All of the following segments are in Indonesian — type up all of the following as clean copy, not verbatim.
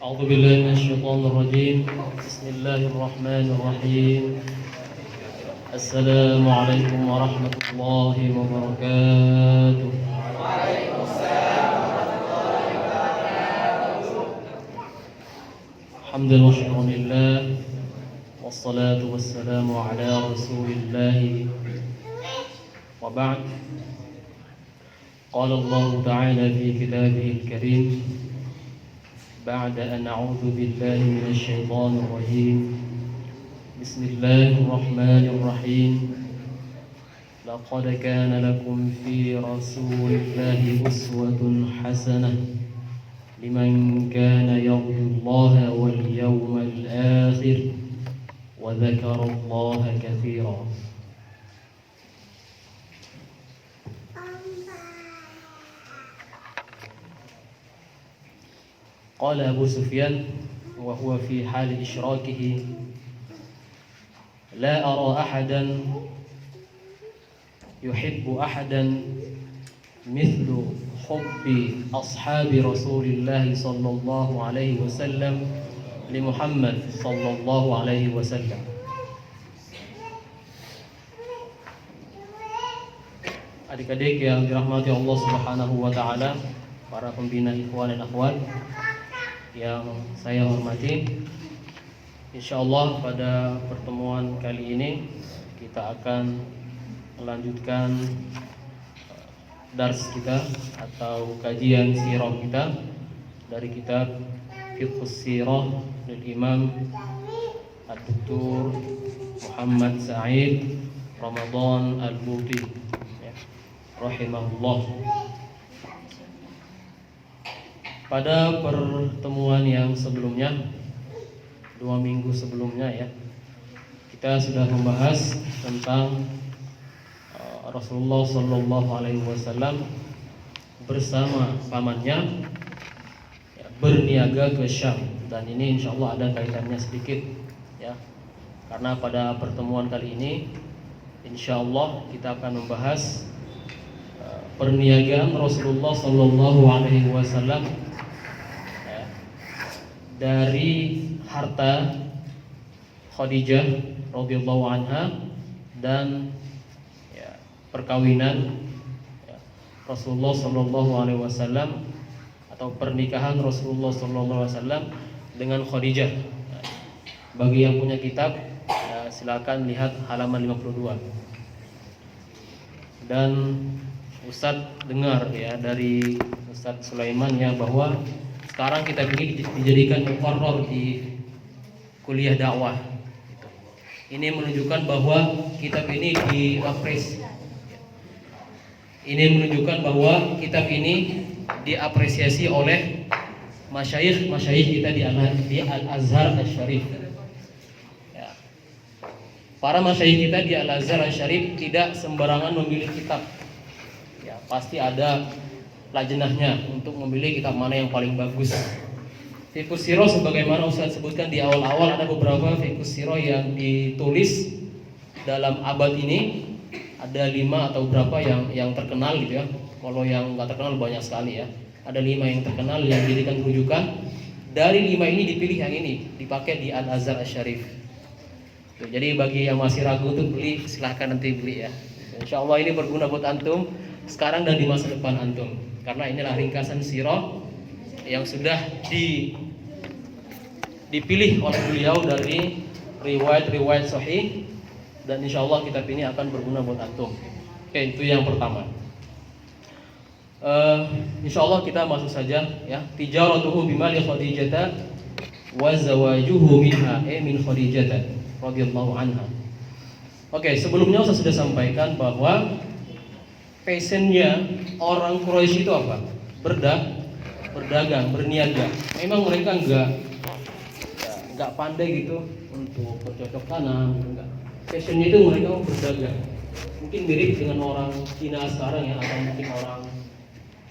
أعوذ بالله من الشيطان الرجيم. بسم الله الرحمن الرحيم. السلام عليكم ورحمة الله وبركاته. حمدا وشكرا لله والصلاة والسلام على رسول الله وبعد. قال الله تعالى في كتابه الكريم بعد أن أعوذ بالله من الشيطان الرجيم بسم الله الرحمن الرحيم لقد كان لكم في رسول الله أسوة حسنة لمن كان يرجو الله واليوم الآخر وذكر الله كثيرا. قال أبو سفيان وهو في حال إشراكه لا أرى أحدا يحب أحدا مثل حب أصحاب رسول الله صلى الله عليه وسلم لمحمد صلى الله عليه وسلم. Adik-adik yang dirahmati Allah Subhanahu wa taala, para pembina ikhwan dan akhwat yang saya hormati, insyaallah pada pertemuan kali ini kita akan melanjutkan dars kita atau kajian sirah kita dari kitab Fiqhus Sirah dari Imam Ad-Doktor Muhammad Sa'id Ramadan Al-Buti rahimahullah. Pada pertemuan yang sebelumnya, 2 minggu sebelumnya ya, kita sudah membahas tentang Rasulullah Sallallahu Alaihi Wasallam bersama pamannya berniaga ke Syam, dan ini insya Allah ada kaitannya sedikit ya, karena pada pertemuan kali ini insya Allah kita akan membahas perniagaan Rasulullah Sallallahu Alaihi Wasallam dari harta Khadijah radhiyallahu anha dan perkawinan Rasulullah Sallallahu Alaihi Wasallam atau pernikahan Rasulullah Sallallahu Alaihi Wasallam dengan Khadijah. Bagi yang punya kitab silakan lihat halaman 52. Dan Ustadz dengar ya dari Ustadz Sulaiman ya bahwa sekarang kitab ini dijadikan muqarrar di kuliah dakwah. Ini menunjukkan bahwa kitab ini diapresiasi. Ini menunjukkan bahwa kitab ini diapresiasi oleh masyayikh kita di Al-Azhar Asy-Syarif. Ya. Para masyayikh kita di Al-Azhar Asy-Syarif tidak sembarangan memilih kitab. Ya, pasti ada lajnahnya untuk memilih kitab mana yang paling bagus. Fiqhus Sirah sebagaimana Ustaz sebutkan di awal-awal, ada beberapa Fiqhus Sirah yang ditulis dalam abad ini. Ada 5 atau berapa yang terkenal gitu ya. Kalau yang nggak terkenal banyak sekali ya. Ada 5 yang terkenal yang dijadikan rujukan. Dari 5 ini dipilih yang ini, dipakai di Al-Azhar Asy-Syarif. Jadi bagi yang masih ragu untuk beli, silahkan nanti beli ya. Insya Allah ini berguna buat antum sekarang dan di masa depan antum. Karena inilah ringkasan sirah yang sudah dipilih oleh beliau dari riwayat-riwayat sahih, dan insya Allah kitab ini akan berguna buat antum. Oke, itu yang pertama. Insya Allah kita masuk saja ya. Tijaratuhu bimali Khadijah wa zawajuhu minha min Khadijah radhiyallahu anha. Oke, sebelumnya saya sudah sampaikan bahwa fashionnya orang Quraisy itu apa? Berdagang, berniaga. Memang mereka enggak pandai gitu untuk bercocok tanam, enggak. Fashionnya itu mereka mau berdagang. Mungkin mirip dengan orang Cina sekarang ya, atau mungkin orang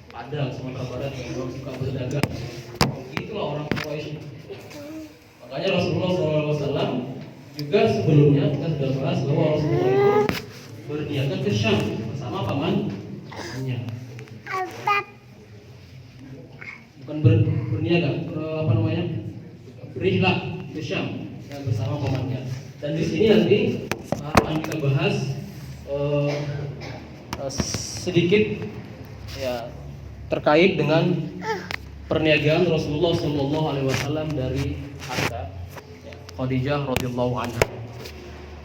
Padang, Sumatera Barat yang suka berdagang. Itulah orang Quraisy. Makanya Rasulullah SAW juga sebelumnya kita sudah bahas bahwa Rasulullah itu berniaga ke Syam bersama pamannya. Bukan berniaga, rihlah ke Syam ya, bersama pamannya. Dan di sini nanti akan kita bahas sedikit ya terkait dengan perniagaan Rasulullah SAW dari harta ya, Khadijah radhiyallahu anha.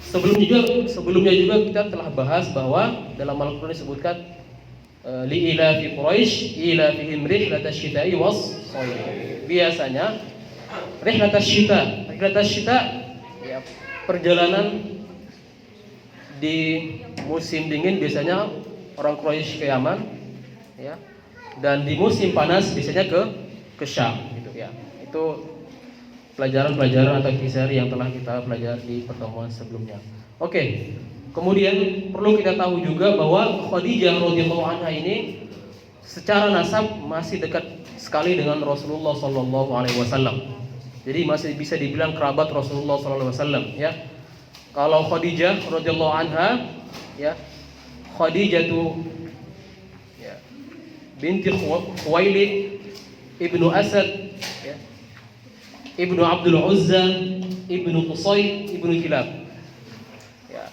Sebelumnya juga kita telah bahas bahwa dalam Al-Qur'an disebutkan li ilafi Quraisy ilafihim rihlatash syita'i was shayf. Biasanya rihlatash syita ya perjalanan di musim dingin biasanya orang Quraisy ke Yaman ya. Dan di musim panas biasanya ke Syam gitu ya. Itu pelajaran-pelajaran atau kisah yang telah kita pelajari di pertemuan sebelumnya. Oke. Kemudian perlu kita tahu juga bahwa Khadijah radhiyallahu anha ini secara nasab masih dekat sekali dengan Rasulullah sallallahu alaihi wasallam. Jadi masih bisa dibilang kerabat Rasulullah sallallahu alaihi wasallam ya. Kalau Khadijah radhiyallahu anha ya, Khadijah ya binti Khuwailid ibnu Asad ya, ibnu Abdul Uzza ibnu Qusay ibnu Kilab ya.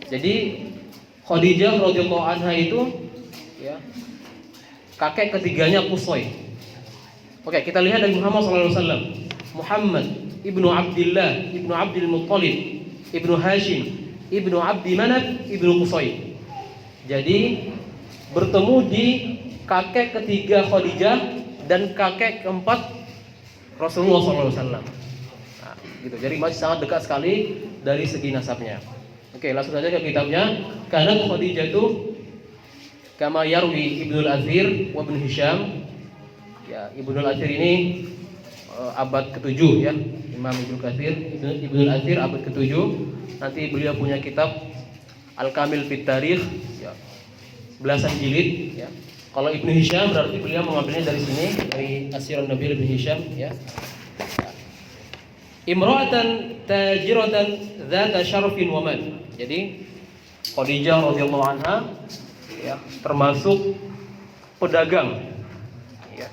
Jadi Khadijah radhiyallahu anha itu ya kakek ketiganya Qusay. Oke, kita lihat dari Muhammad sallallahu alaihi wasallam. Muhammad ibnu Abdullah ibnu Abdul Muttalib ibnu Hashim ibnu Abdi Manaf ibnu Qusay. Jadi bertemu di kakek ketiga Khadijah dan kakek keempat Rasulullah SAW. Nah, gitu. Jadi masih sangat dekat sekali dari segi nasabnya. Oke, langsung saja ke kitabnya. Karena Khadijah itu kama yarwi Ibnu Al-Athir wa Ibnu Hisham. Ya, Ibnu Al-Athir ini abad ke-7 ya. Imam Ibnu Al-Athir abad ke-7. Nanti beliau punya kitab Al-Kamil fit Tarikh ya. Belasan jilid ya. Kalau Ibnu Hisham berarti beliau mengambilnya dari sini, dari Asirun Nabil Ibnu Hisham ya. Imra'atan tajiratan dzata syarfin wa mal. Jadi Khadijah radhiyallahu anha ya, termasuk pedagang ya.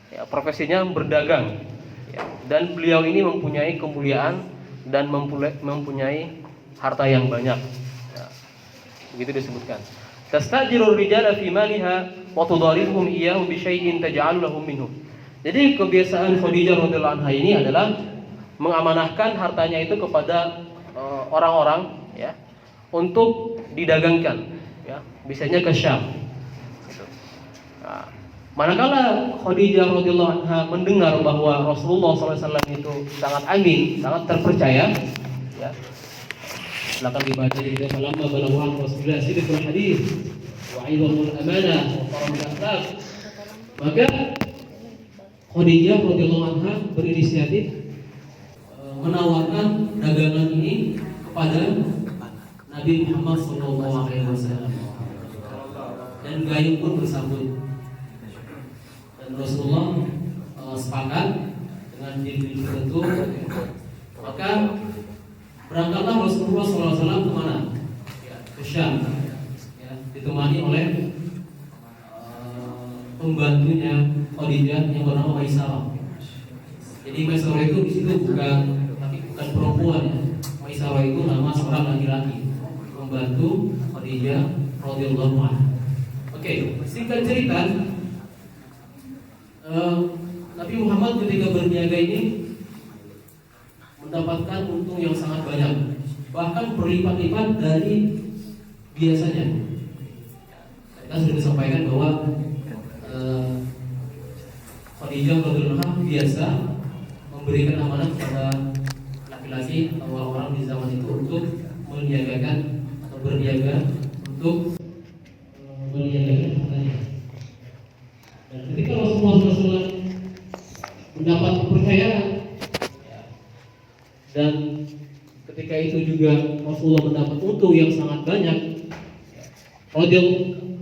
Ya, profesinya berdagang ya. Dan beliau ini mempunyai kemuliaan dan mempunyai harta yang banyak ya. Begitu disebutkan. Tastajirur rijala fi maliha wa tudaribuhum iyyahu bi syai'in taj'alu lahum minhu. Jadi kebiasaan Khadijah radhiyallahu anha ini adalah mengamanahkan hartanya itu kepada orang-orang ya untuk didagangkan ya, biasanya ke Syam. Gitu. Nah, manakala Khadijah radhiyallahu anha mendengar bahwa Rasulullah SAW itu sangat amin, sangat terpercaya ya. Silakan dibaca di kitab Falamma balagha Rasulullah sidqul hadis wa 'idhamul amanah wa karamul akhlaq. Maka Khadijah radhiyallahu anha berinisiatif menawarkan dagangan ini kepada Nabi Muhammad sallallahu alaihi wasallam. Dan gayung pun bersambut. Dan Rasulullah sepakat dengan diri tertentu. Maka berangkatlah Rasulullah SAW kemana? Ya, ke Syam, ya, ditemani oleh pembantunya Khadijah yang bernama Maisarah. Jadi Maisarah itu di situ bukan perempuan ya. Maisarah itu nama seorang laki-laki, pembantu Khadijah radhiyallahu anha. Oke, singkat cerita, Nabi Muhammad ketika berniaga ini mendapatkan untung yang sangat banyak, bahkan berlipat-lipat dari biasanya. Kita sudah disampaikan bahwa Khadijah radhiyallahu anha biasa memberikan amanah kepada laki-laki atau orang-orang di zaman itu untuk meniagakan atau berniaga untuk meniagakan hartanya. Dan ketika Rasulullah SAW mendapat kepercayaan dan ketika itu juga Rasulullah mendapat untung yang sangat banyak,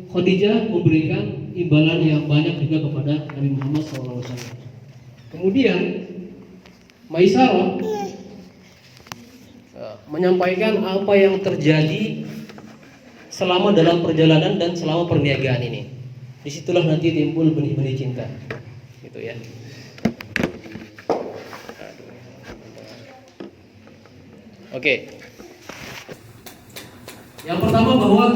Khadijah memberikan imbalan yang banyak juga kepada Nabi Muhammad SAW. Kemudian Maisarah menyampaikan apa yang terjadi selama dalam perjalanan dan selama perniagaan ini. Disitulah nanti timbul benih-benih cinta, gitu ya. Oke. Yang pertama bahwa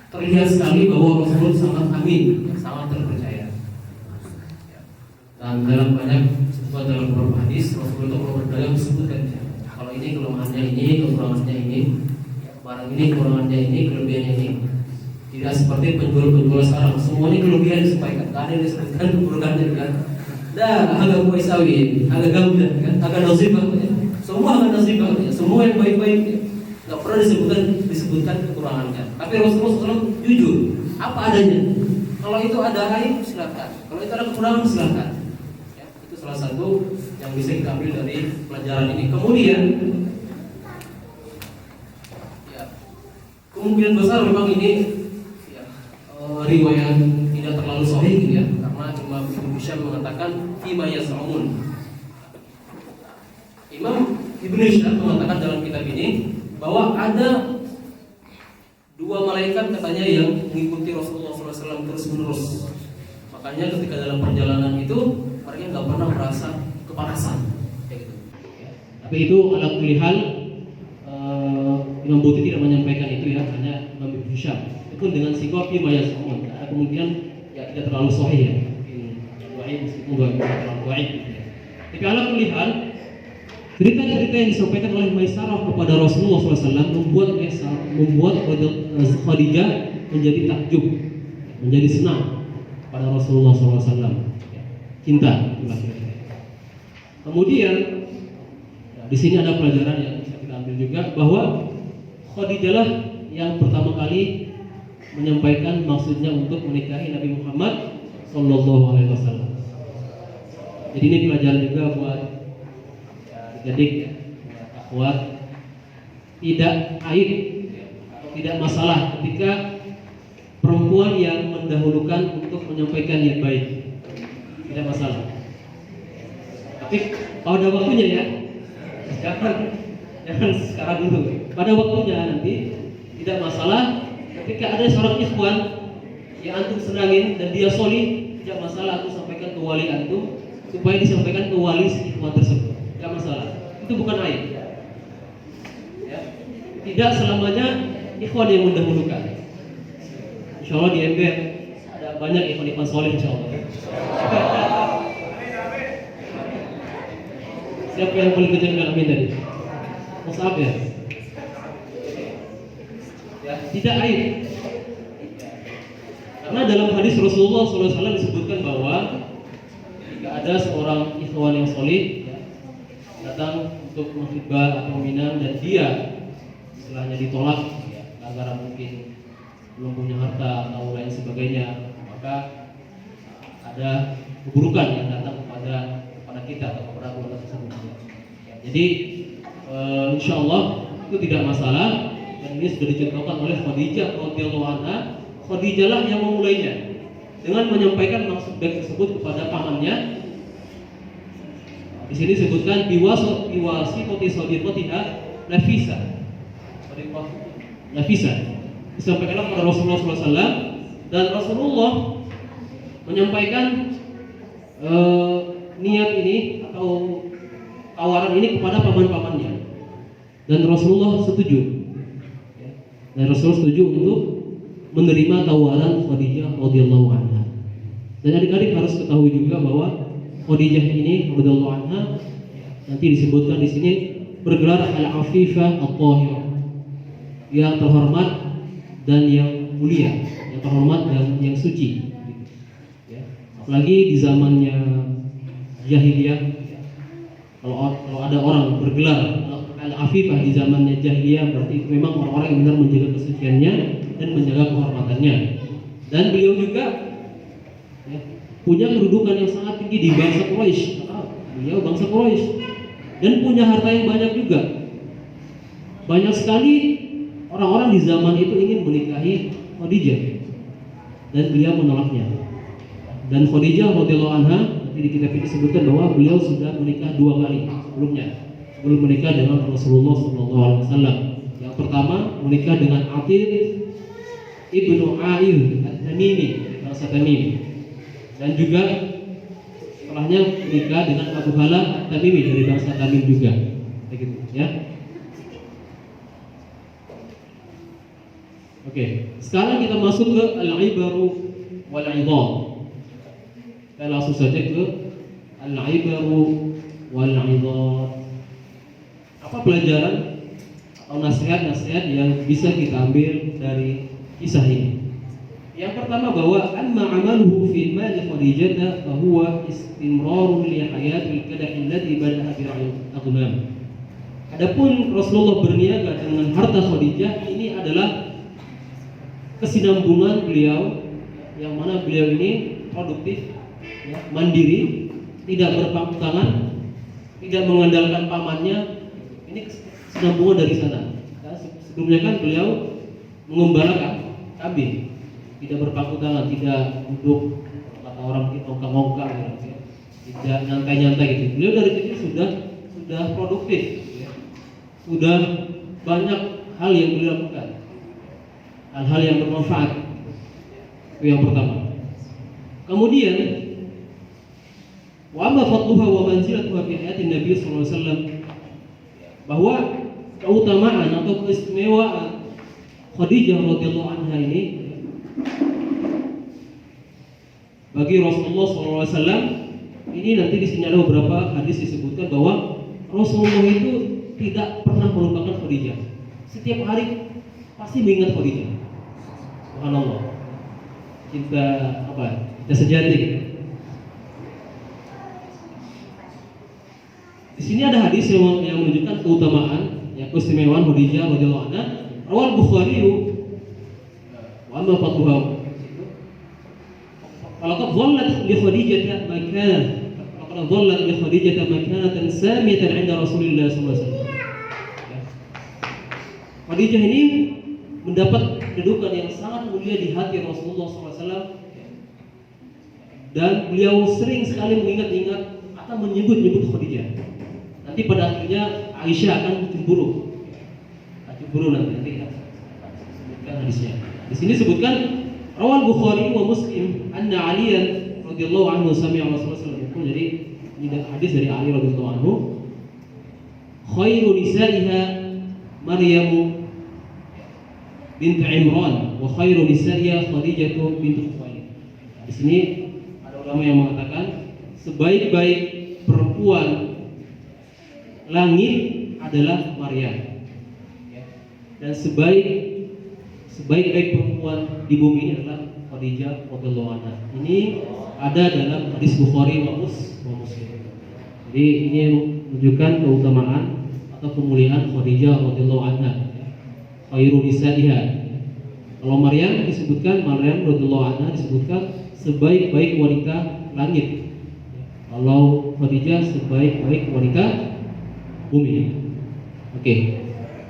terlihat sekali bahwa Rasulullah sangat amin, sangat terpercaya. Dan dalam beberapa hadis Rasulullah kalau berdagang disebutkan kalau ini kelemahannya ini, kekurangannya ini, barang ini kekurangannya ini, kelebihannya ini. Tidak seperti penjual-penjual sekarang, semuanya kelebihan disampaikan, tak ada yang disebutkan kekurangannya kan. Dah agak kuisawi, agak gambut kan, agak nasibah, semua agak nasibah, semua yang baik-baik, tak pernah disebutkan kekurangannya. Tapi Rasulullah SAW jujur, apa adanya. Kalau itu ada aib silakan, kalau itu ada kekurangan silakan. Ya, itu salah satu yang bisa kita ambil dari pelajaran ini. Kemudian, ya, kemungkinan besar memang ini riwayat tidak terlalu sahih ya, karena Imam Ibnu Hisham mengatakan fima yas'umun. Imam Ibnu Hisham mengatakan dalam kitab ini bahwa ada dua malaikat katanya yang mengikuti Rasulullah SAW terus menerus. Makanya ketika dalam perjalanan itu mereka nggak pernah merasa kepanasan, kayak gitu. Ya. Tapi itu ala kulli hal Imam Bukhari tidak menyampaikan itu ya, hanya Imam Ibnu Hisham. Itu dengan sikap mayas umum. Ada kemungkinan ya tidak terlalu sahih ya. Mungkin meskipun tidak terlalu baik gitu ya. Tapi ala kulli hal cerita-cerita yang disampaikan oleh Maisarah kepada Rasulullah SAW membuat Khadijah menjadi takjub, menjadi senang pada Rasulullah SAW. Cinta. Kemudian di sini ada pelajaran yang bisa kita ambil juga bahwa Khadijah lah yang pertama kali menyampaikan maksudnya untuk menikahi Nabi Muhammad SAW. Jadi ini pelajaran juga buat adik ya, akhwat, tidak aib atau tidak masalah ketika perempuan yang mendahulukan untuk menyampaikan yang baik, tidak masalah. Tapi pada waktunya ya, jangan sekarang dulu. Pada waktunya nanti tidak masalah. Ketika ada seorang ikhwan yang antum senangin dan dia solih, tidak masalah antum sampaikan ke wali antum supaya disampaikan ke wali si ikhwan tersebut. Tidak masalah. Itu bukan aib. Ya. Tidak selamanya ikhwan yang mendahulukan. Insya Allah di MBR ada banyak ikhwan-ikhwan soleh insya Allah. Siapa yang paling kencang bilang amin tadi? Musab ya? Ya, tidak aib. Karena dalam hadis Rasulullah SAW disebutkan bahwa jika ada seorang ikhwan yang soleh ya, datang untuk menghibah atau minang dan dia setelahnya ditolak ya, karena mungkin belum punya harta atau lain sebagainya, maka ada keburukan yang datang kepada kita atau kepada keluarga tersebut. Ya, jadi insya Allah itu tidak masalah. Dan ini sudah dicontohkan oleh Khadijah radhiyallahu anha. Khadijah lah yang memulainya dengan menyampaikan maksud baik tersebut kepada pamannya. Di sini disebutkan biwasitati sadiqatiha Nafisa. Nafisa disampaikan kepada Rasulullah SAW dan Rasulullah menyampaikan niat ini atau tawaran ini kepada paman-pamannya dan Rasulullah setuju. Dan Rasul setuju untuk menerima tawaran Khadijah radhiyallahu anha. Dan adik-adik harus ketahui juga bahwa Khadijah ini radhiyallahu anha nanti disebutkan di sini bergelar al-afifah at-tahirah, yang terhormat dan yang mulia, yang terhormat dan yang suci. Ya. Apalagi di zamannya jahiliyah, kalau ada orang bergelar al-afifah di zamannya jahiliyah, berarti itu memang orang-orang yang benar menjaga kesuciannya dan menjaga kehormatannya. Dan beliau juga ya, punya kedudukan yang sangat tinggi di bangsa Quraisy. Beliau bangsa Quraisy dan punya harta yang banyak juga. Banyak sekali orang-orang di zaman itu ingin menikahi Khadijah dan beliau menolaknya. Dan Khadijah radhiyallahu anha di kitab ini disebutkan bahwa beliau sudah menikah 2 kali sebelumnya. Sebelum menikah dengan Rasulullah SAW. Yang pertama menikah dengan Atir ibnu A'il At-Tamimi, bangsa Tamim, dan juga setelahnya menikah dengan Abu Hala At-Tamimi dari bangsa Tamim juga, begitu ya. Oke, sekarang kita masuk ke al-ibaru wal 'idham. Kita langsung saja ke al-ibaru wal 'idham. Apa pelajaran atau nasihat-nasihat yang bisa kita ambil dari kisah ini? Yang pertama bahwa amma amaluhu fi mal Khadijah fa huwa istimrarun li hayatil kadah allati bada'a bi aghnam. Adapun Rasulullah berniaga dengan harta Khadijah, ini adalah kesinambungan beliau, yang mana beliau ini produktif, ya, mandiri, tidak berpangku tangan, tidak mengandalkan pamannya. Ini kesinambungan dari sana. Ya, sebelumnya kan beliau mengembalakan kambing, tidak berpangku tangan, tidak duduk kata orang ongkang-ongkang, ya, tidak nyantai-nyantai gitu. Beliau dari kecil sudah produktif, ya, sudah banyak hal yang beliau lakukan, hal-hal yang bermanfaat. Itu yang pertama. Kemudian wa amma fadluha wa manzilatuha fi hayatin Nabi sallallahu alaihi wasallam, bahwa keutamaan atau keistimewaan Khadijah radhiyallahu anha ini bagi Rasulullah sallallahu alaihi wasallam, ini nanti di sini ada beberapa hadis disebutkan bahwa Rasulullah itu tidak pernah melupakan Khadijah. Setiap hari pasti mengingat Khadijah. Subhanallah. Cinta apa? Cinta sejati. Di sini ada hadis yang menunjukkan keutamaan, ya, keistimewaan Khadijah radhiyallahu anha. Rawal Bukhari wa amma fadluha. Laqad dhallat li Khadijah makanah. Laqad dhallat li Khadijah makanatan samiyatan 'inda Rasulillah sallallahu alaihi wasallam. Khadijah ini mendapat kedudukan yang sangat mulia di hati Rasulullah SAW, dan beliau sering sekali mengingat-ingat atau menyebut-nyebut Khadijah. Nanti pada akhirnya Aisyah akan cemburu nanti sebutkan hadisnya. Di sini sebutkan rawal Bukhari wa Muslim anna Aliyan radhiyallahu anhu sami'a Rasulullah sallallahu alaihi wasallam. Jadi ini hadis dari Ali radhiyallahu anhu, khairu nisa'iha Maryamu bint Imran wa khairu nisa'iha Khadijah bint Khuwailid. Di sini ada ulama yang mengatakan sebaik-baik perempuan langit adalah Maryam, dan sebaik-baik perempuan di bumi ini adalah Khadijah radhiyallahu anha. Ini ada dalam hadis Bukhari wa Muslim. Jadi ini menunjukkan keutamaan atau kemuliaan Khadijah radhiyallahu anha. Khairu nisa'iha. Kalau Maryam radhiyallahu anha disebutkan sebaik-baik wanita langit. Kalau Khadijah sebaik-baik wanita bumi. Oke.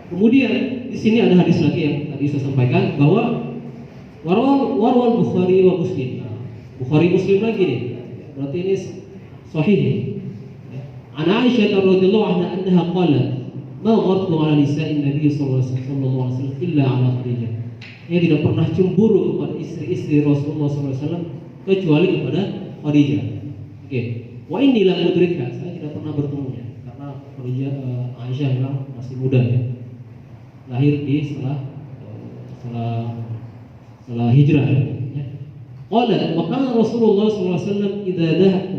Kemudian di sini ada hadis lagi yang tadi saya sampaikan bahwa warwal Bukhari wa Muslim. Bukhari Muslim lagi nih. Berarti ini sahih. An Aisyah radhiyallahu anha qalat ma ghartu ala nisa'in Nabi sallallahu alaihi wasallam illa ala Khadijah. Ia tidak pernah cemburu kepada istri-istri Rasulullah sallallahu alaihi wasallam kecuali kepada Khadijah. Oke. Wa inni la mudrikha, saya tidak pernah bertemunya karena Khadijah Aisyah memang masih muda, ya. Lahir di setelah hijrah, ya. Qala wa kana Rasulullah sallallahu alaihi wasallam idza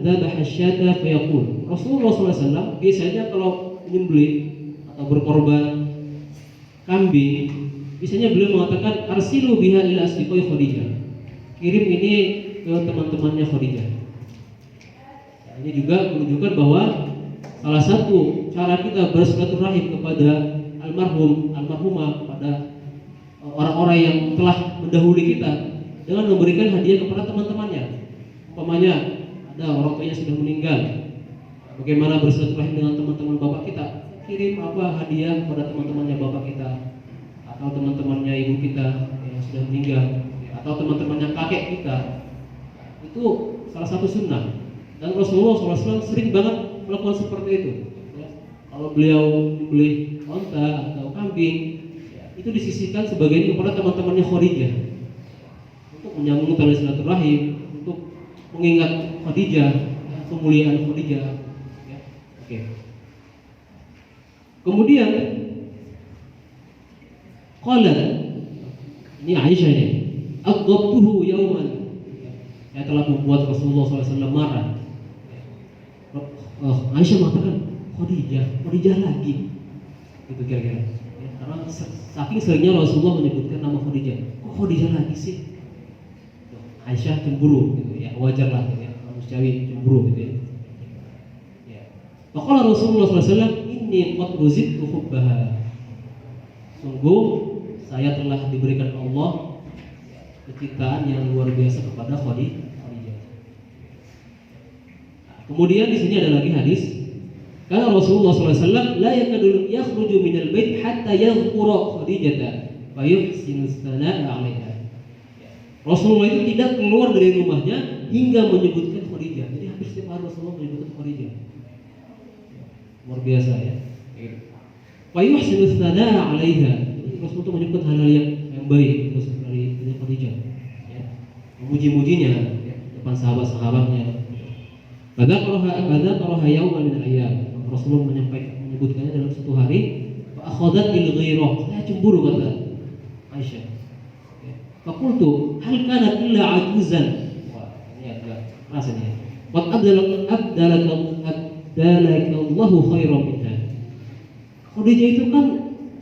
dhabaha asy-syata fa yaqul. Rasulullah sallallahu alaihi wasallam biasanya kalau menyembelih atau berkorban kambing, biasanya beliau mengatakan arsilu biha ila asdiqai Khadijah. Kirim ini ke teman-temannya Khadijah. Ya, ini juga menunjukkan bahwa salah satu cara kita bersilaturahim kepada almarhumah, pada orang-orang yang telah mendahului kita, dengan memberikan hadiah kepada teman-temannya. Umpamanya ada orang tuanya sudah meninggal, bagaimana bersilaturahim dengan teman-teman bapak kita? Kirim hadiah kepada teman-temannya bapak kita, atau teman-temannya ibu kita yang sudah meninggal, atau teman-temannya kakek kita. Itu salah satu sunnah, dan Rasulullah SAW sering banget melakukan seperti itu, ya. Kalau beliau beli onta atau kambing, ya, itu disisihkan sebagian kepada teman-temannya Khadijah untuk menyambung tali silaturahim, untuk mengingat Khadijah, ya, kemuliaan Khadijah, ya. Oke. Kemudian qala Ini Aisyah ini. Aghdabtuhu yauman. Saya telah membuat Rasulullah SAW marah. Aisyah mengatakan, Khadijah lagi. Itu kira-kira. Ya, karena saking seringnya Rasulullah menyebutkan nama Khadijah. Kok Khadijah lagi sih? Aisyah cemburu, gitu ya. Wajar lah, gitu ya. Manusiawi cemburu, gitu ya. Ya. Maka Rasulullah SAW, ini qad ruzidtu hubbaha. Sungguh saya telah diberikan Allah kecintaan yang luar biasa kepada Khadijah. Kemudian di sini ada lagi hadis. Karena Rasulullah SAW la yakadu yakhruju minal bait hatta yadhkura Khadijah fa yuhsinu tsana'a 'alaiha. Rasulullah itu tidak keluar dari rumahnya hingga menyebutkan Khadijah. Jadi hampir setiap hari Rasulullah menyebutkan Khadijah. Luar biasa ya. Fa yuhsinu tsana'a 'alaiha. Rasulullah itu menyebut hal-hal yang baik terus dari Khadijah. Ya. Memuji-mujinya ya, depan sahabat-sahabatnya. Pada yauman min al-ayyam. Rasulullah menyebutkannya dalam satu hari. Fa akhadhat bil ghirah. Saya cemburu kata Aisyah. Fa qultu hal kanat illa ajuzan. Wah, ini agak keras ini. Qad abdalaka Allahu khairan minha. Khadijah itu kan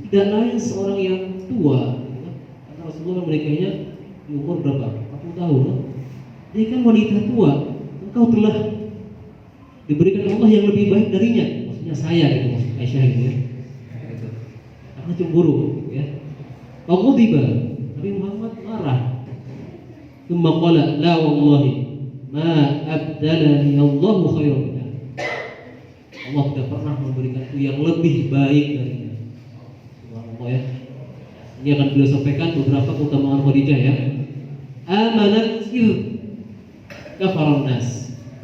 tidak lain seorang yang tua. Karena Rasulullah menikahinya di umur berapa? 40 tahun. Dia kan wanita tua. Engkau telah diberikan Allah yang lebih baik darinya, maksudnya saya gitu, maksud Aisyah gitu ya. Gitu. Karena cemburu gitu ya. Aku tiba, Nabi Muhammad marah. Tsumma qala la wallahi ma abdalani Allahu khairan minha. Allah tidak pernah memberikanku yang lebih baik darinya. Subhanallah ya. Ini akan beliau sampaikan beberapa keutamaan Khadijah ya. Amanat kafaran nas.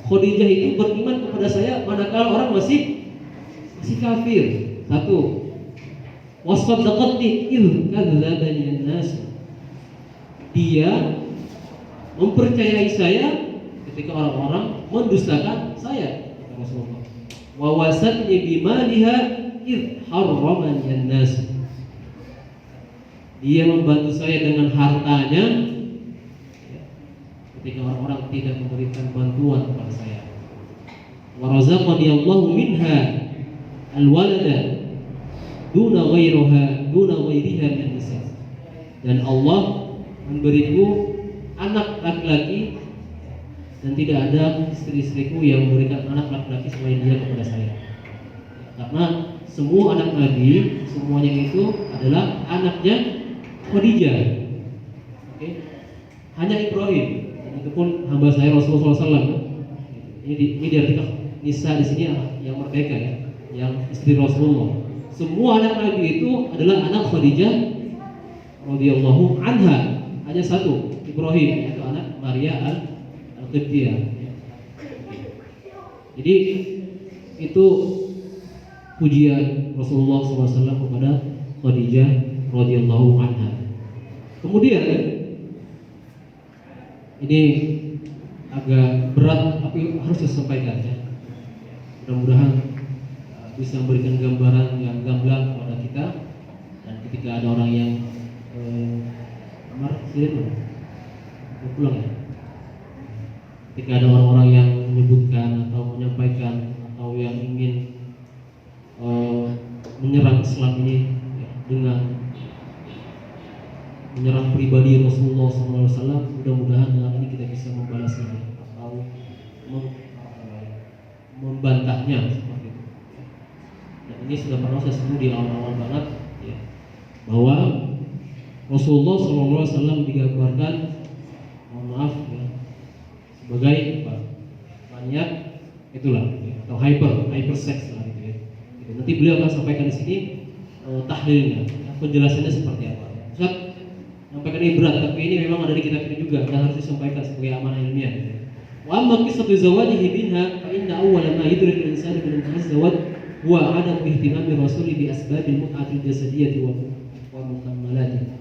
Khadijah itu beriman kepada saya manakala orang masih kafir. Satu. Wasaddaqatni idh kadzdzabani an-nas. Dia mempercayai saya ketika orang-orang mendustakan saya, kata Rasulullah. Wa wasatni bimaliha idh harramani an-nas. Dia membantu saya dengan hartanya ketika orang-orang tidak memberikan bantuan kepada saya. Wa razaqani Allahu minha al-walada duna ghairiha min nisa. Dan Allah memberiku anak laki-laki dan tidak ada istri-istriku yang memberikan anak laki-laki selain dia kepada saya. Karena semua anak Nabi semuanya itu adalah anaknya Khadijah. Oke. Hanya Ibrahim itu pun hamba saya Rasulullah SAW. Ini diartikan Nisa di sini yang merdeka ya, yang istri Rasulullah. Semua anak Nabi itu adalah anak Khadijah radhiyallahu anha. Hanya satu, Ibrahim, yaitu anak Maria al-Qibtiyah. Jadi itu pujian Rasulullah SAW kepada Khadijah radhiyallahu anha. Kemudian ini agak berat tapi harus disampaikan ya. Mudah-mudahan bisa memberikan gambaran yang gamblang kepada kita. Dan ketika ada orang yang Amar silakan mau pulang ya. Ketika ada orang-orang yang menyebutkan atau menyampaikan atau yang ingin menyerang Islam ini ya, dengan menyerang pribadi Rasulullah SAW, mudah-mudahan dengan ini kita bisa membalasnya atau membantahnya seperti itu. Dan ini sudah pernah saya sebut di awal-awal banget, ya, bahwa Rasulullah SAW digambarkan, mohon maaf, ya, sebagai apa? Maniak, itulah, ya, atau hypersex lah, gitu ya. Nanti beliau akan sampaikan di sini tahlilnya, penjelasannya seperti apa. Ustaz, sampaikan ini berat, tapi ini memang ada di kitab ini juga dan harus disampaikan sebagai amanah ilmiah. Wa amma qissatu zawajihi minha fa inna awwala ma yudriku al-insanu min az-zawaj huwa 'adam ihtimami rasuli bi asbabil mut'atil jasadiyyati wa mukammalati.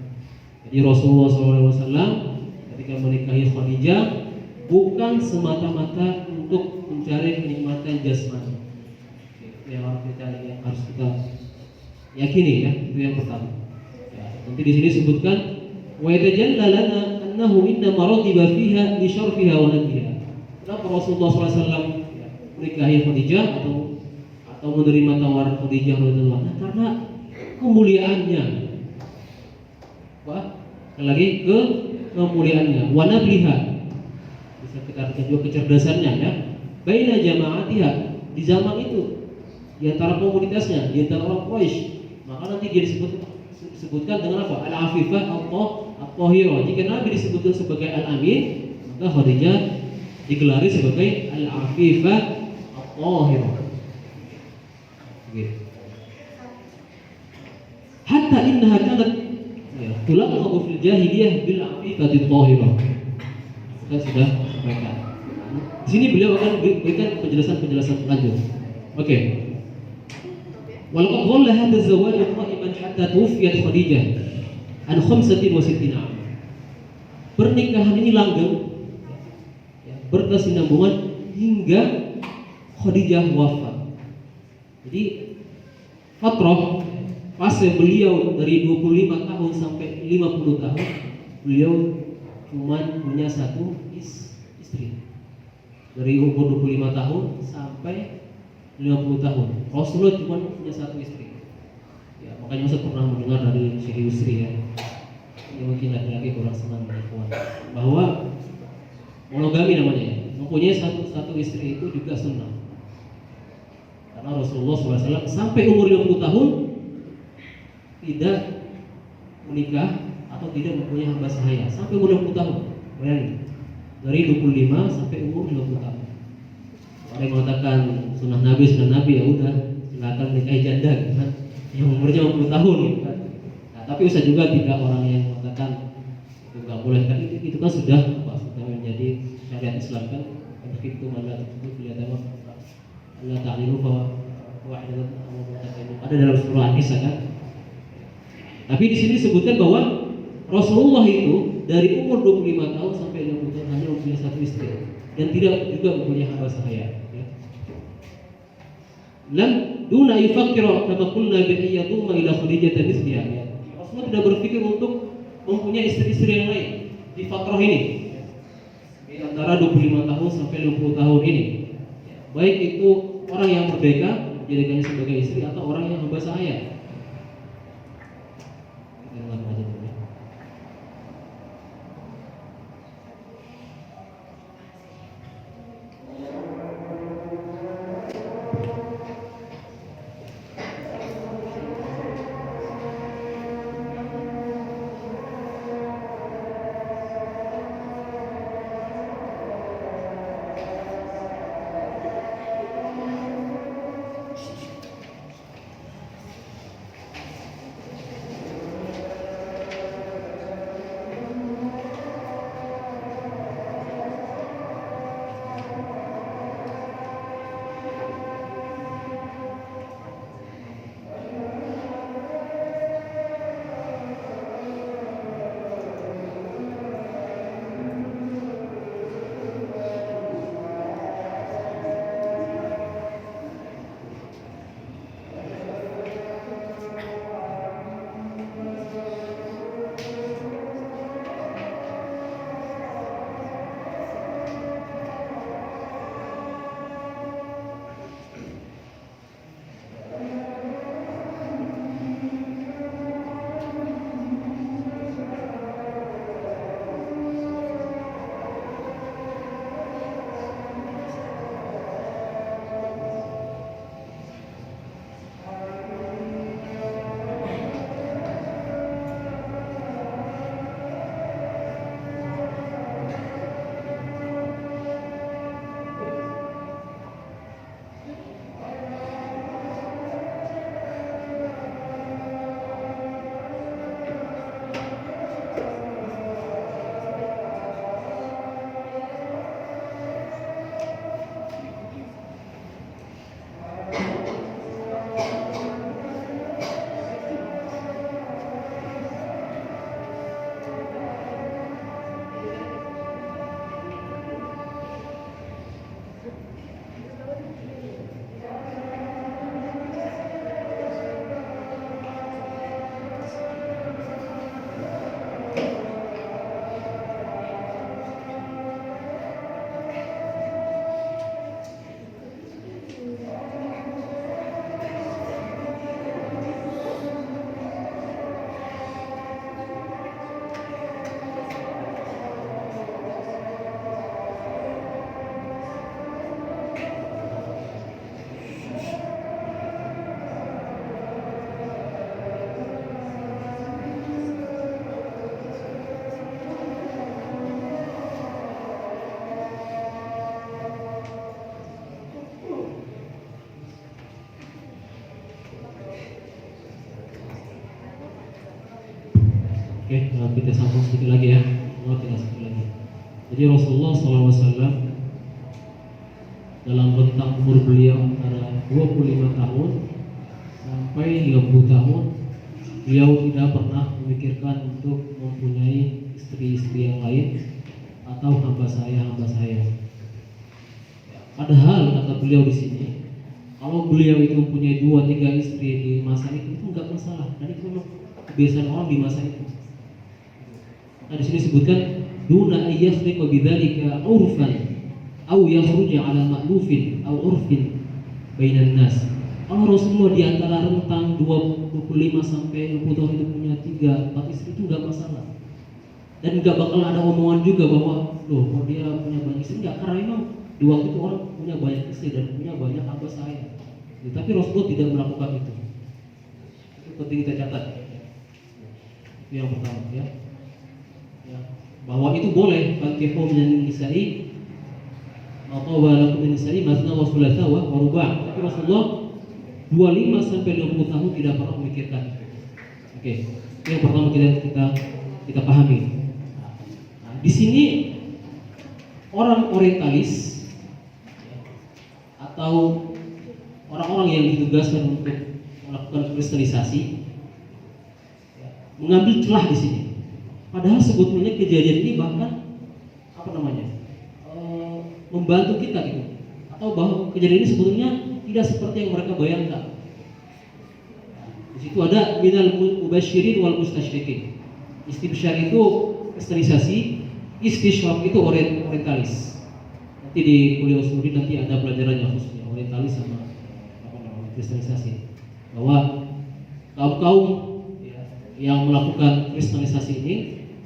Jadi Rasulullah SAW ketika menikahi Khadijah bukan semata-mata untuk mencari kenikmatan jasmani. Yang harus kita yakini ya, itu yang pertama. Ya, nanti di sini disebutkan Wa yatajalla lana annahu innama raghiba fiha li syarfiha wa nabiha. Kenapa Rasulullah SAW menikahi Khadijah atau menerima tawaran Khadijah radhiyallahu anha? Karena kemuliaannya. Wah, sekali lagi kemuliaannya. Wa nabliha. Bisa kita artikan juga kecerdasannya ya. Baina jama'atiha, di zaman itu di antara komunitasnya, di antara orang Quraisy. Maka nanti dia disebutkan dengan apa? Al-Afifah At-Tahirah. Jika Nabi disebutkan sebagai Al-Amin, maka Khadijah digelari sebagai Al-Afifah At-Tahirah. Gitu. Hatta innaha kanat tulaqabu fil jahiliyah bil Afifah At-Tahirah. Kita sudah sampaikan. Di sini beliau akan berikan penjelasan lanjut. Oke. Walaqad dhalla hadha az-zawaj qa'iman hatta tuwfiyat Khadijah an 65 'am. Pernikahan ini langgeng berkesinambungan hingga Khadijah wafat. Jadi fatrah fase beliau dari 25 tahun sampai 50 tahun beliau cuma punya satu istri. Dari umur 25 tahun sampai 50 tahun Rasulullah cuma punya satu istri. Ya, makanya saya pernah mendengar dari Syekh Yusri ya. Ini mungkin laki-laki kurang senang perempuan bahwa monogami namanya ya. Mempunyai satu istri itu juga sunnah. Karena Rasulullah SAW sampai umur 50 tahun tidak menikah atau tidak mempunyai hamba sahaya sampai umur 50 tahun. Bayangin, dari 25 sampai umur 50 tahun. Ada yang mengatakan sunnah Nabi ya udah silakan nikahi janda gitu kan, yang umurnya 50 tahun gitu kan. Nah, tapi bisa juga tidak orang yang mengatakan itu nggak boleh kan, itu kan sudah menjadi syariat Islam kan. Begitu mana itu kelihatan Allah ta'ala bahwa ada dalam surah An-Nisa kan. Tapi di sini disebutkan bahwa Rasulullah itu dari umur 25 tahun sampai 50 tahun hanya mempunyai satu istri dan tidak juga mempunyai hamba sahaya. Ya. Lam duna yufakkira kama qulna bi ayyadumma ila Khadijah misliha. Ya. Rasulullah tidak berpikir untuk mempunyai istri-istri yang lain di fatrah ini. Ya. Di antara 25 tahun sampai 50 tahun ini. Ya. Baik itu orang yang merdeka menjadikannya sebagai istri atau orang yang hamba sahaya. Oke, kita sambung sedikit lagi ya. Kita sedikit lagi. Jadi Rasulullah SAW dalam rentang umur beliau antara 25 tahun sampai 30 tahun, beliau tidak pernah memikirkan untuk mempunyai istri-istri yang lain atau hamba saya. Padahal kata beliau di sini, kalau beliau itu mempunyai 2-3 istri di masa itu enggak masalah. Dan itu memang kebiasaan orang di masa itu. Nah, di sini disebutkan duna ayyasriqa bidzalika urfan aw yakhruja ala ma'lufin aw urfin bainan nas. Kalau Rasulullah di antara rentang 25 sampai 60 tahun itu punya 3-4 istri itu enggak masalah. Dan enggak bakal ada omongan juga bahwa loh, kok dia punya banyak istri, enggak, karena memang di waktu itu orang punya banyak istri dan punya banyak hamba saya. Tapi Rasulullah tidak melakukan itu. Itu penting kita catat. Itu yang pertama ya. Bahwa itu boleh fankihu minan nisa'i ma taba lakum min nisa'i masna wa thulatha wa ruba'. Tapi Rasulullah 25 sampai 20 tahun tidak pernah memikirkan. Oke. Itu yang pertama kita pahami. Nah, di sini orang orientalis atau orang-orang yang ditugaskan untuk melakukan kristenisasi mengambil celah di sini. Padahal sebetulnya kejadian ini bahkan membantu kita gitu. Atau bahwa kejadian ini sebetulnya tidak seperti yang mereka bayangkan. Di situ ada minal mubasyirin wal mustasyrikin. Istibsyar itu kristenisasi, istisyraq itu orientalis. Nanti di kuliah usuli nanti ada pelajarannya khususnya orientalis sama kristenisasi. Bahwa kaum yang melakukan kristenisasi ini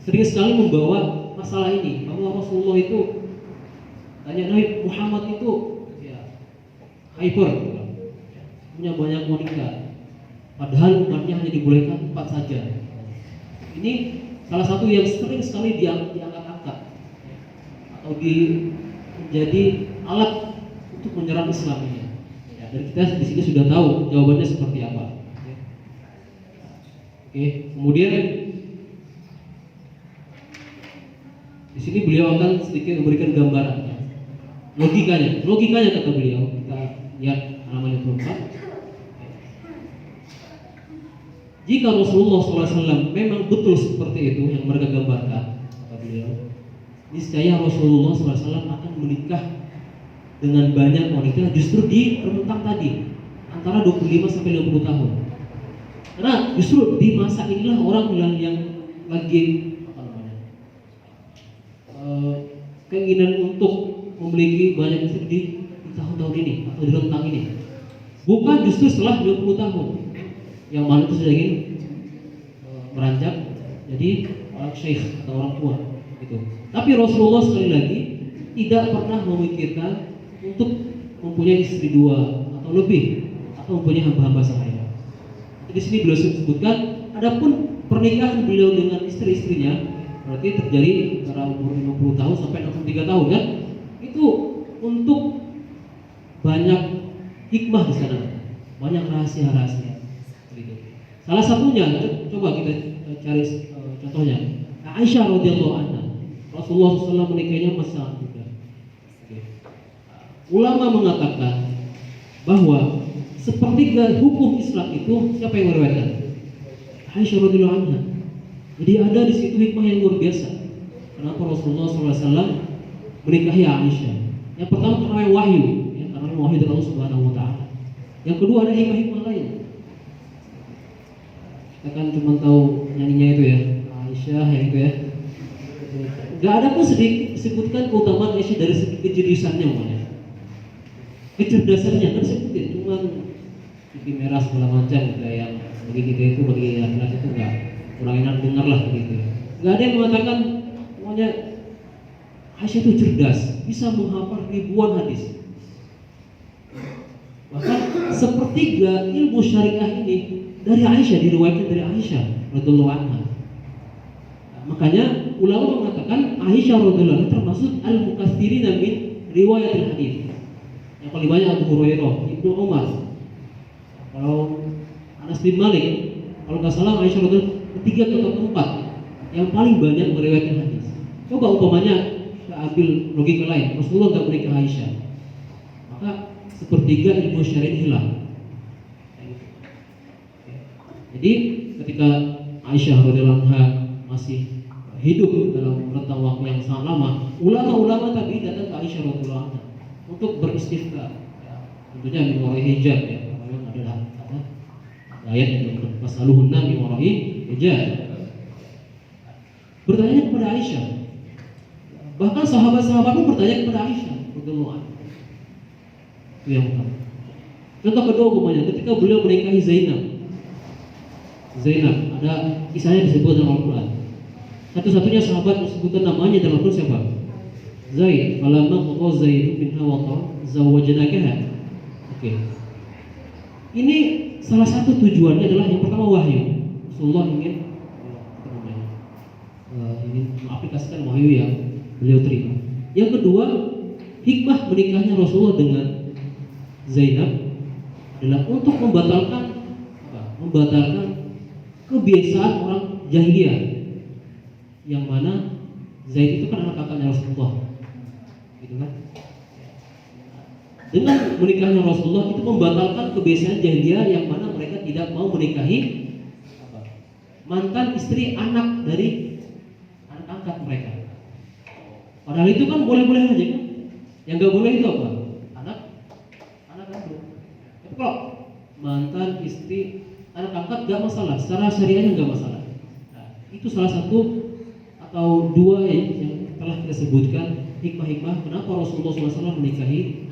sering sekali membawa masalah ini, bahwa Rasulullah itu tanya Nabi Muhammad itu hyper, punya banyak wanita, padahal umatnya hanya dibolehkan 4 saja. Ini salah satu yang sering sekali diangkat-angkat atau menjadi alat untuk menyerang Islam ini. Dan kita di sini sudah tahu jawabannya seperti apa. Oke, kemudian di sini beliau akan sedikit memberikan gambaran logikanya kata beliau. Kita lihat halaman 24. Jika Rasulullah SAW memang betul seperti itu yang mereka gambarkan, kata beliau, niscaya Rasulullah SAW akan menikah dengan banyak wanita justru di rentang tadi antara 25 sampai 50 tahun. Karena justru di masa inilah orang yang lagi keinginan untuk memiliki banyak istri di tahun-tahun ini atau di rentang ini, bukan justru setelah 20 tahun yang mana itu sudah ingin beranjak jadi orang syekh atau orang tua gitu. Tapi Rasulullah sekali lagi tidak pernah memikirkan untuk mempunyai istri 2 atau lebih atau mempunyai hamba-hamba sahaya. Di sini beliau sebutkan, adapun pernikahan beliau dengan istri-istrinya berarti terjadi antara umur 50 tahun sampai 63 tahun kan? Itu untuk banyak hikmah di sana, banyak rahasia-rahasia. Salah satunya, coba kita cari contohnya. Aisyah radhiyallahu anha, Rasulullah SAW menikahinya masa muda. Ulama mengatakan bahwa sepertiga hukum Islam itu siapa yang meriwayatkan? Aisyah radhiyallahu anha. Jadi ada di situ hikmah yang luar biasa. Kenapa Rasulullah SAW menikahi Aisyah? Yang pertama karena wahyu, karena wahyu dari Allah Subhanahu Wa Taala. Yang kedua ada hikmah-hikmah lain. Kita kan cuma tahu nyanyinya itu ya, Aisyah yang itu ya. Gak ada pun sedikit disebutkan keutamaan Aisyah dari segi kejeniusannya, kecerdasannya kan sebutin, cuma pipi merah segala macam gitu yang bagi kita itu, bagi laki-laki itu nggak kurang enak dengar lah begitu. Nggak ada yang mengatakan semuanya Aisyah itu cerdas, bisa menghafal ribuan hadis. Bahkan sepertiga ilmu syariah ini dari Aisyah, diriwayatkan dari Aisyah radhiyallahu anha. Makanya ulama mengatakan Aisyah radhiyallahu anha termasuk al-mukatsirina min riwayatil hadis. Yang paling banyak Abu Hurairah, Ibnu Umar. Kalau Anas bin Malik, kalau nggak salah Aisyah radhiyallahu ketiga atau keempat yang paling banyak meriwayatkan hadis. Coba umpamanya kita ambil logika lain, Rasulullah nggak menikah Aisyah, maka sepertiga ilmu syar'i hilang. Jadi ketika Aisyah radhiyallahu anha masih hidup dalam rentang waktu yang sangat lama, ulama-ulama tadi datang ke Aisyah radhiyallahu anha untuk beristifta. Ya, tentunya min wara'i hijab ya, memang adalah ayat yang fasaluhunna min wara'i hijab. Bertanya kepada Aisyah. Bahkan sahabat-sahabat pun bertanya kepada Aisyah radhiyallahu anha. Itu yang pertama. Contoh kedua umpamanya ketika beliau menikahi Zainab, ada kisahnya disebut dalam Al-Quran. Satu-satunya sahabat disebutkan namanya dalam Al-Quran siapa? Zaid. Falamma qada Zaid minha wataran zawwajnakaha. Oke. Ini salah satu tujuannya adalah yang pertama wahyu. Rasulullah ingin mengaplikasikan wahyu yang beliau terima. Yang kedua, hikmah menikahnya Rasulullah dengan Zainab adalah untuk membatalkan kebiasaan orang jahiliyah, yang mana Zaid itu kan anak kakaknya Rasulullah, gitu kan? Dengan menikahnya Rasulullah itu membatalkan kebiasaan jahiliyah yang mana mereka tidak mau menikahi mantan istri anak dari anak angkat mereka. Padahal itu kan boleh-boleh aja kan? Yang nggak boleh itu apa? Anak kandung. Tapi kalau mantan istri anak angkat nggak masalah, secara syariahnya nggak masalah. Nah, itu salah satu atau dua yang telah kita sebutkan hikmah-hikmah kenapa Rasulullah SAW menikahi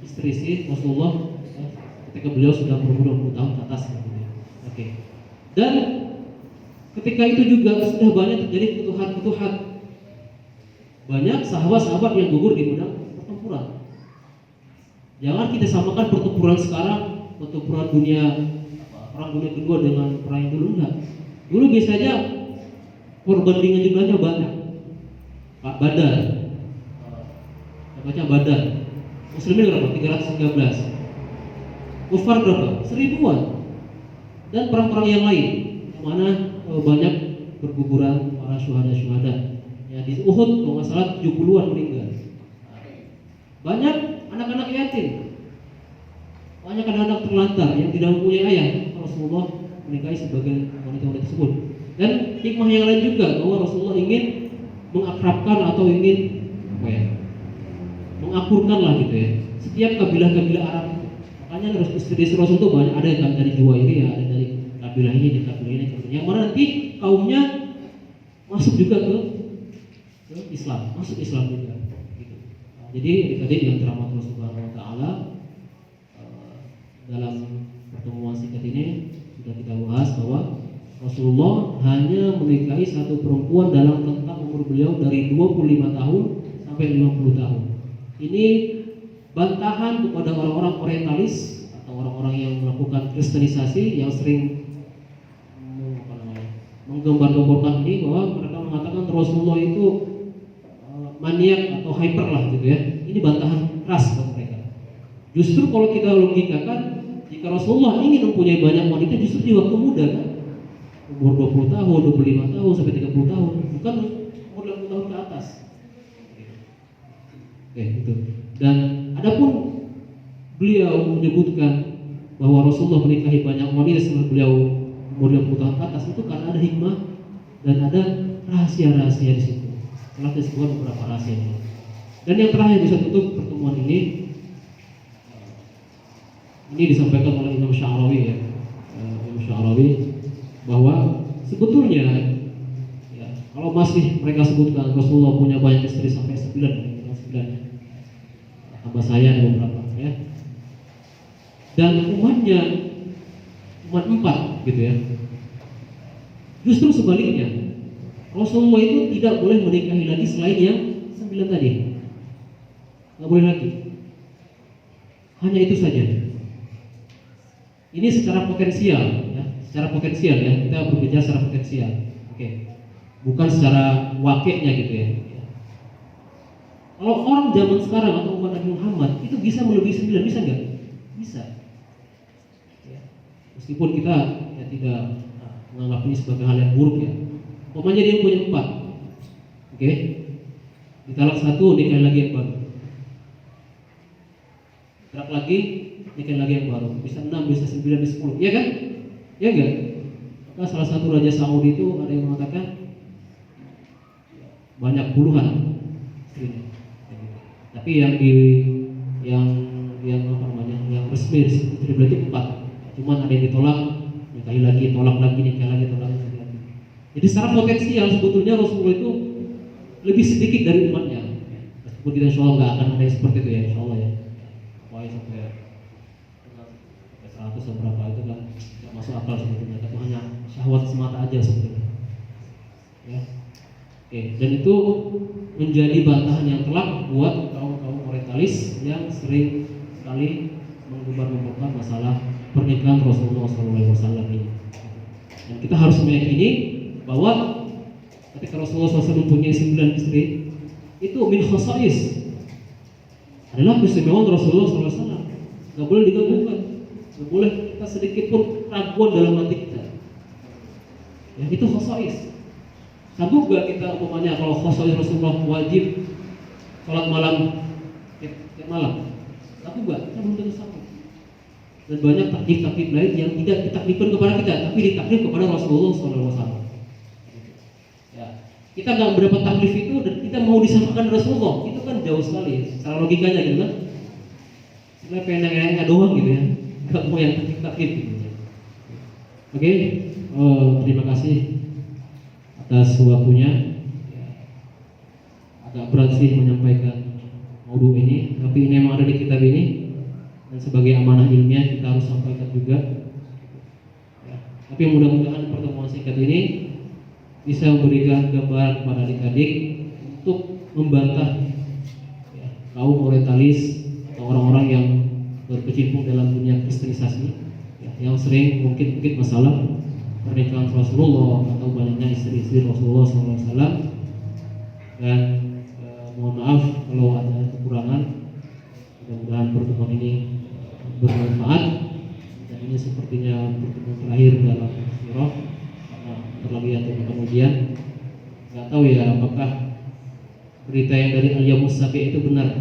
istri Rasulullah ketika beliau sudah berumur 20 tahun ke atas. Oke. Dan ketika itu juga sudah banyak terjadi futuhat-futuhat. Banyak sahabat-sahabat yang gugur di medan pertempuran. Jangan kita samakan pertempuran sekarang, pertempuran perang dunia kedua dengan perang yang dulu, enggak. Dulu biasanya korban dengan jumlahnya banyak. Badar. Badar. Muslimin berapa? 313. Kufar berapa? 1000-an. Dan perang-perang yang lain, yang mana banyak berguguran para syuhada. Ya, di Uhud kalau nggak salah 70-an meninggal. Banyak anak-anak yatim, banyak anak-anak terlantar yang tidak mempunyai ayah. Rasulullah menikahi sebagian wanita-wanita tersebut. Dan hikmah yang lain juga bahwa Rasulullah ingin mengakrabkan atau ingin mengakurkan lah gitu ya setiap kabilah-kabilah Arab. Makanya istri Rasul itu banyak, ada yang dari Juwairiyah, ada dari kabilah ini, dari kabilah ini, yang mana nanti kaumnya masuk juga ke Islam, masuk Islam juga. Gitu. Jadi tadi dengan rahmat Allah Subhanahu Wa Taala dalam pertemuan singkat ini sudah kita bahas bahwa Rasulullah hanya menikahi satu perempuan dalam rentang umur beliau dari 25 tahun sampai 50 tahun. Ini bantahan kepada orang-orang orientalis atau orang-orang yang melakukan kristenisasi yang sering menggambar-gambarkan ini, bahwa mereka mengatakan Rasulullah itu maniak atau hyper lah gitu ya. Ini bantahan keras buat mereka. Justru kalau kita logikakan, jika Rasulullah ingin mempunyai banyak wanita justru di waktu muda kan, umur 20 tahun, 25 tahun sampai 30 tahun, bukan umur 20 tahun ke atas. Oke, gitu. Dan adapun beliau menyebutkan bahwa Rasulullah menikahi banyak wanita setelah beliau umur 20 tahun ke atas, itu karena ada hikmah dan ada rahasia-rahasia di situ. Telah disebutkan beberapa rahasianya. Dan yang terakhir bisa tutup pertemuan ini disampaikan oleh Imam Sya'rawi ya. Imam Sya'rawi bahwa sebetulnya ya, kalau masih mereka sebutkan Rasulullah punya banyak istri sampai 9 tambah saya ada beberapa ya. Dan umat 4 gitu ya. Justru sebaliknya, Rasulullah itu tidak boleh menikahi lagi selain yang 9 tadi. Nggak boleh lagi. Hanya itu saja. Ini secara potensial ya, kita berbicara secara potensial. Oke. Bukan secara wakilnya gitu ya. Kalau orang zaman sekarang atau umat Nabi Muhammad itu bisa melebihi 9, bisa nggak? Bisa. Ya. Meskipun kita ya tidak menganggap ini sebagai hal yang buruk ya. Umpamanya dia punya 4, oke? Ditalak 1, nikahin lagi yang baru. Talak lagi, nikahin lagi yang baru. Bisa 6, bisa 9, bisa 10, iya kan? Iya enggak? Maka salah satu raja Saudi itu ada yang mengatakan banyak puluhan istrinya. Tapi yang yang apa namanya, yang resmi istri beliau itu 4. Cuman ada yang ditolak, nikahi lagi, tolak lagi, nikah lagi, tolak lagi. Jadi secara potensial sebetulnya Rasulullah itu lebih sedikit dari umatnya. Meskipun kita insya Allah nggak akan ada yang seperti itu ya, insya Allah ya. Wah sampai 100 atau berapa itu kan nggak masuk akal sebetulnya. Itu hanya syahwat semata aja sebetulnya. Ya. Oke, dan itu menjadi bantahan yang telak buat kaum orientalis yang sering sekali menggembar-gemborkan masalah pernikahan Rasulullah SAW ini. Dan kita harus meyakini bahwa ketika Rasulullah SAW mempunyai 9 istri, itu min khasais, adalah keistimewaan Rasulullah SAW. Gak boleh digabungkan, gak boleh kita sedikit pun keraguan dalam hati kita. Ya, itu khasais. Sanggup gak kita umpamanya kalau khasais Rasulullah wajib sholat malam tiap malam? Sanggup gak? Kita belum tentu sanggup. Dan banyak taklif-taklif lain yang tidak ditaklifkan kepada kita, tapi ditaklif kepada Rasulullah SAW. Ya, kita nggak mendapat taklif itu dan kita mau disamakan Rasulullah, itu kan jauh sekali, secara logikanya gitu kan. Sebenarnya pengen doang gitu ya, nggak mau yang taklif gitu. Oke, terima kasih atas waktunya. Agak berat sih menyampaikan modul ini, tapi ini memang ada di kitab ini. Dan sebagai amanah ilmiah kita harus sampaikan juga. Ya. Tapi mudah-mudahan pertemuan singkat ini bisa memberikan gambaran kepada adik-adik untuk membantah ya, kaum orientalis atau orang-orang yang berkecimpung dalam dunia kristenisasi ya, yang sering mungkin masalah pernikahan Rasulullah atau banyaknya istri-istri Rasulullah SAW. Dan mohon maaf kalau ada kekurangan. Mudah-mudahan pertemuan ini bermanfaat, dan ini sepertinya pertemuan terakhir dalam sirah karena terlebih atau kemudian nggak tahu ya apakah berita yang dari Al-Yamus Sabi itu benar.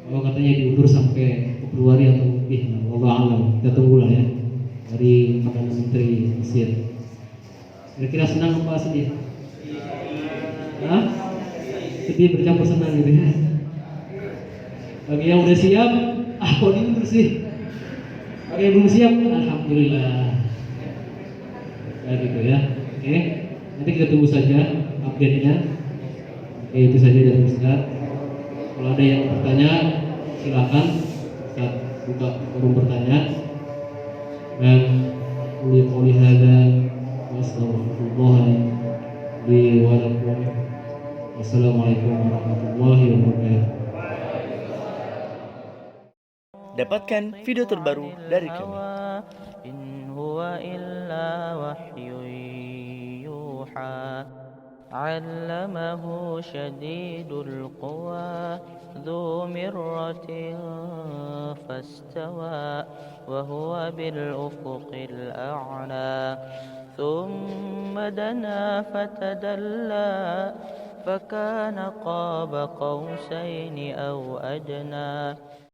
Kalau katanya diundur sampai Februari atau lebih, wallahu a'lam. Kita tunggulah ya dari Perdana Menteri Mesir. Kira-kira senang apa sedih? Hah? Sedih bercampur senang gitu ya. Bagi yang udah siap, kok diundur sih? Bagi yang belum siap, alhamdulillah. Kayak gitu ya. Oke, nanti kita tunggu saja update-nya. Oke, itu saja dari Ustaz. Kalau ada yang bertanya, silakan Ustaz buka forum bertanya. Dan qouli hadza wa astaghfirullah li wa lakum. Wassalamualaikum warahmatullahi wabarakatuh. Dapatkan video terbaru dari kami. In huwa illa wahyu yuha 'allamahu shadidul quwa dhu mirratin fastawa wa huwa bil ufuqil a'la thumma dana fatadalla fakana qaba qausaini aw adna